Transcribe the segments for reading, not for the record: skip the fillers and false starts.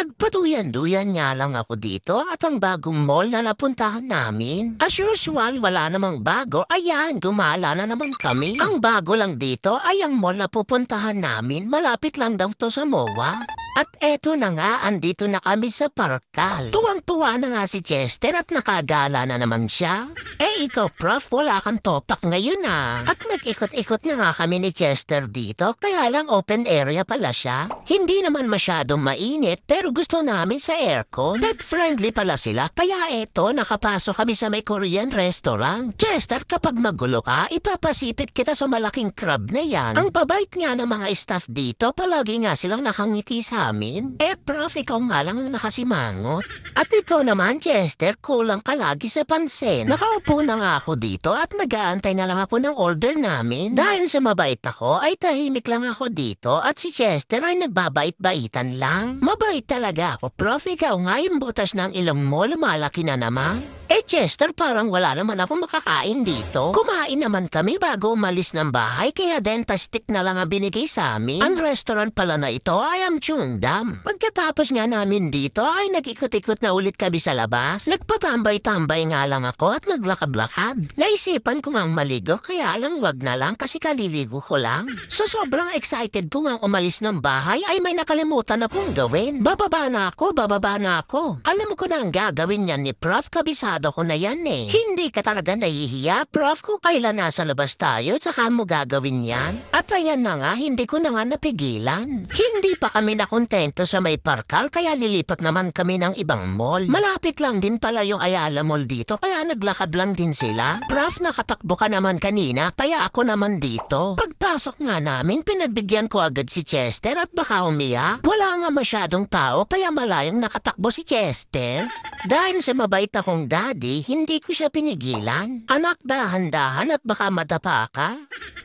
Nagpatuyan-duyan nga lang ako dito at ang bagong mall na napuntahan namin. As usual, wala namang bago. Ayan, gumala na naman kami. Ang bago lang dito ay ang mall na pupuntahan namin. Malapit lang daw to sa MOA. At eto na nga, andito na kami sa Parkal. Tuwang-tuwa na nga si Chester at nakagala na naman siya. Eh ikaw, Prof, wala kang topak ngayon ah. At nag-ikot-ikot na nga kami ni Chester dito, kaya lang open area pala siya. Hindi naman masyadong mainit, pero gusto namin sa aircon. Pet-friendly pala sila, kaya eto, nakapasok kami sa may Korean restaurant. Chester, kapag magulo ka, ipapasipit kita sa malaking crab na yan. Ang babait nga ng mga staff dito, palagi nga silang nakangiti sa amin. Eh, Prof, ikaw nga lang ang nakasimangot. At ikaw naman, Chester, kulang ka lagi sa pansin. Nakaupo na nga ako dito at nag-aantay na lang ako ng order namin. Dahil sa mabait ako, ay tahimik lang ako dito at si Chester ay nagbabait-baitan lang. Mabait talaga ako, Prof. Ikaw nga yung butas ng ilong mo, lumalaki na naman. Eh, Chester, parang wala naman ako makakain dito. Kumain naman kami bago umalis ng bahay, kaya dentastic na lang ang binigay sa amin. Ang restaurant pala na ito ay am Chungdam. Pagkatapos nga namin dito ay nag-ikot-ikot na ulit kami sa labas. Nagpatambay-tambay nga lang ako at naglakad-lakad. Naisipan ko ngang maligo, kaya lang wag na lang kasi kaliligo ko lang. So sobrang excited ko ngang umalis ng bahay ay may nakalimutan akong gawin. Bababa na ako. Alam ko na ang gagawin yan ni Prof. Kabisado ko na yan eh. Hindi ka talaga nahihiya, Prof, kung kailan nasa labas tayo, tsaka mo gagawin yan. At ayan na nga, hindi ko na nga napigilan. Hindi pa kami nakontento sa may Parkal, kaya lilipat naman kami ng ibang mall. Malapit lang din pala yung Ayala Mall dito, kaya naglakad lang din sila. Prof, nakatakbo ka naman kanina, kaya ako naman dito. Pagpasok nga namin, pinagbigyan ko agad si Chester at baka umiyak. Wala nga masyadong tao, kaya malayong nakatakbo si Chester. Dahil sa mabait akong daddy, hindi ko siya pinigilan. Anak, dahan-dahan at baka madapa ka.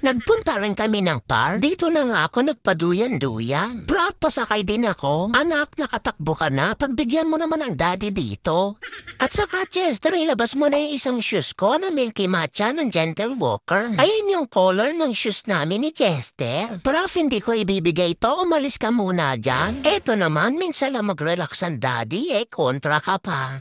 Nagpunta rin kami ng park. Dito na nga ako nagpaduyan-duyan. Prof, pasakay din ako. Anak, nakatakbo ka na. Pagbigyan mo naman ang daddy dito. At saka, Chester, ilabas mo na yung isang shoes ko na Milky Matcha ng Gentle Walker. Ayun yung color ng shoes namin ni Chester. Prof, hindi ko ibibigay ito. Umalis ka muna dyan. Eto naman, minsan lang mag-relax ang daddy kontra ka pa.